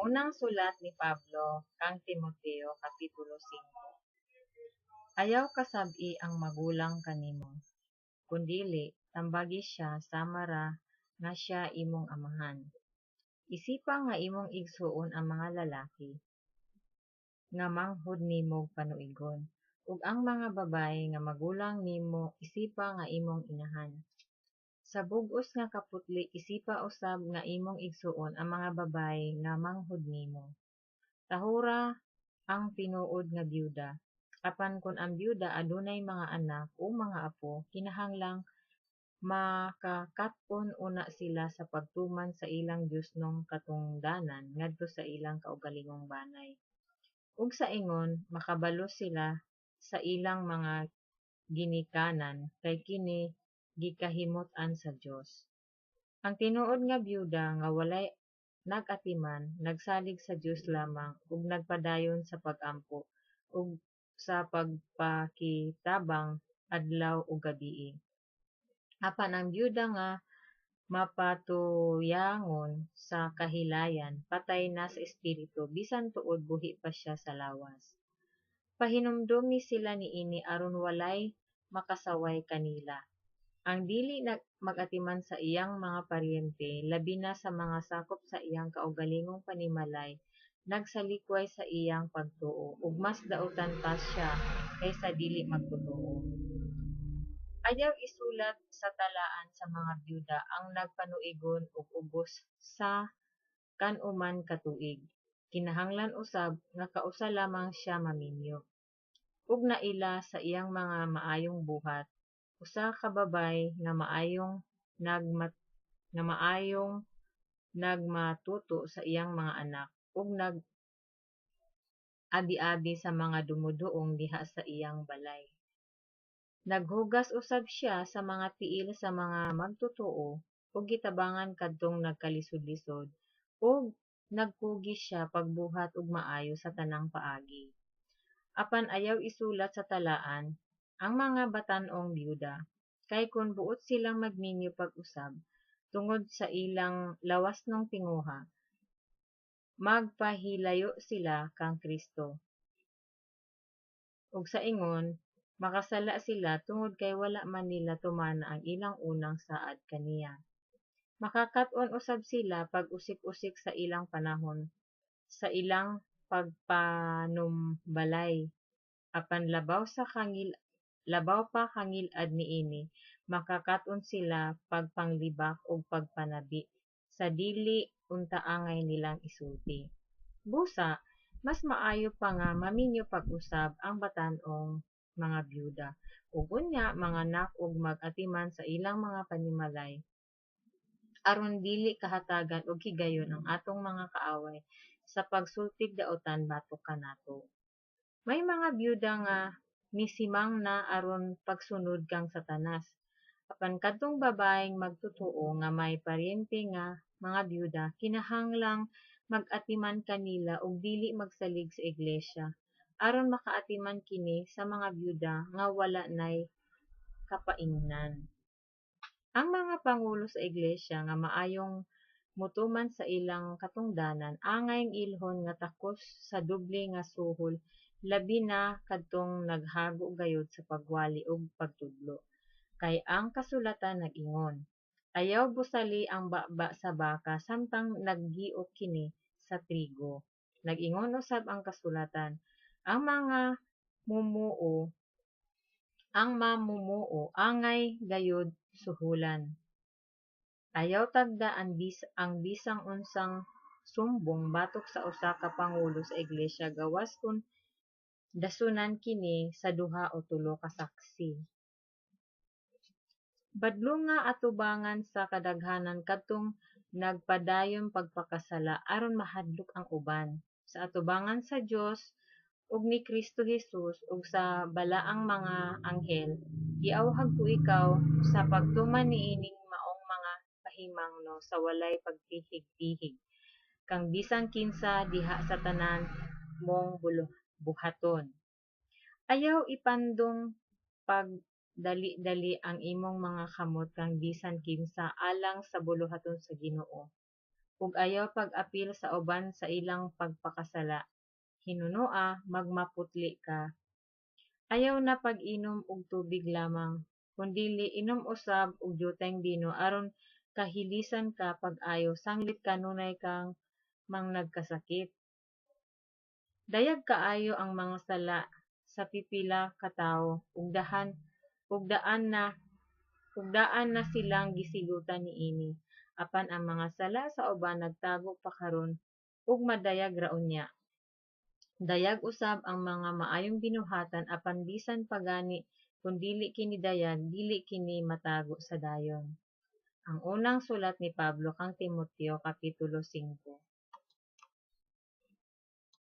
Unang sulat ni Pablo kang Timoteo, Kapitulo 5. Ayaw kasabi ang magulang kanimo, kundili tambagi siya samara nga siya imong amahan. Isipa nga imong igsuon ang mga lalaki nga manghud nimo panuigon, ug ang mga babaye nga magulang nimo isipa nga imong inahan. Sa bug-os nga kaputli isipa usab nga imong igsuon ang mga babaye nga manghud nimo. Tahura ang tinuod nga byuda, apan kun ang byuda adunay mga anak o mga apo, kinahanglang makakat-on una sila sa pagtuman sa ilang diosnong katungdanan ngadto sa ilang kaugalingong banay. Ug sa ingon, makabalo sila sa ilang mga ginikanan kay kini gikahimot-an sa Dios. Ang tinuod nga byuda nga walay nag-atiman, nagsalig sa Dios lamang ug nagpadayon sa pag-ampo ug sa pagpakitabang adlaw ug gabii. Apan ang byuda nga mapatuyangon sa kahilayan, patay na sa espiritu bisan tuod buhi pa siya sa lawas. Pahinumdumi sila niini aron walay makasaway kanila. Ang dili mag-atiman sa iyang mga paryente, labi na sa mga sakop sa iyang kaugalingong panimalay, nagsalikway sa iyang pagtuo, ug mas dautan pa siya kaysa dili magtotoo. Ayaw isulat sa talaan sa mga byuda ang nagpanuigon ug ubos sa kan-uman ka tuig. Kinahanglan usab nga kausa lamang siya maminyo. Ug naila sa iyang mga maayong buhat, usa ka babay nga maayong nagmatuto sa iyang mga anak ug nag-abi-abi sa mga dumuduong diha sa iyang balay. Naghugas usab siya sa mga tiil sa mga magtotoo ug gitabangan kadtong nagkalisod-lisod ug nagpugi siya pagbuhat og maayo sa tanang paagi. Apan ayaw isulat sa talaan ang mga batan-ong byuda, kay kun buot silang magminyo pag-usab tungod sa ilang lawasnong tinguha, magpahilayo sila kang Kristo. Ug sa ingon, makasala sila tungod kay wala man nila tumana ang ilang unang saad kaniya. Makakat-on usab sila pag usik-usik sa ilang panahon, sa ilang pagpanumbalay. Apan labaw pa kangil-ad niini, makakat-on sila pagpanglibak ug pagpanabi sa dili unta angay nilang isulti. Busa, mas maayo pa nga maminyo pag-usab ang batan-ong mga byuda ug unya manganak ug mag-atiman sa ilang mga panimalay aron dili kahatagan og higayon ang atong mga kaaway sa pagsultig daotan batok kanato. May mga byuda nga misimang na aron pagsunod kang Satanas. Apan kadtong babaeng magtotoo nga may paryente nga mga byuda, kinahanglang mag-atiman kanila og dili magsalig sa iglesia aron makaatiman kini sa mga byuda nga wala nay kapaingnan. Ang mga pangulo sa iglesia nga maayong mutuman sa ilang katungdanan angay ilhon nga takos sa doble nga suhol, labi na kadtong naghago gayud sa pagwali ug pagtudlo. Kay ang kasulatan nag-ingon, ayaw busali ang baba sa baka samtang naggiok kini sa trigo. Nag-ingon usab ang kasulatan, ang mamumuo angay gayud suhulan. Ayaw tagda ang bisang unsang sumbong batok sa usa ka pangulo sa iglesia gawas kun dasunan kini sa duha o tulo ka saksi. Badlo nga atubangan sa kadaghanan kadtong nagpadayon pagpakasala aron mahadlok ang uban sa atubangan sa Dios ug ni Kristo Jesus ug sa balaang mga anghel. Giawhag ko ikaw sa pagtuman niining maong mga pahimangno sa walay pagpihig-pihig kang bisan kinsa diha sa tanan mong buhaton. Ayaw ipandong pagdali-dali ang imong mga kamot kang bisan kinsa alang sa buluhaton sa Ginoo. ug ayaw pag-apil sa uban sa ilang pagpakasala. Hinunoa, magmaputli ka. Ayaw na pag-inom og tubig lamang, kundili inom usab og diyutang bino aron kahilisan ka pag-ayo sanglit kanunay kang mang nagkasakit. Dayag kaayo ang mga sala sa pipila ka tawo ug daan na silang gisigutan niini. Apan ang mga sala sa uban nagtago pa karon ug madayag ra unya. Dayag usab ang mga maayong binuhatan apan bisan pa gani kun dili kini dayag dili kini matago sa dayon. Ang unang sulat ni Pablo kang Timoteo, Kapitulo 5.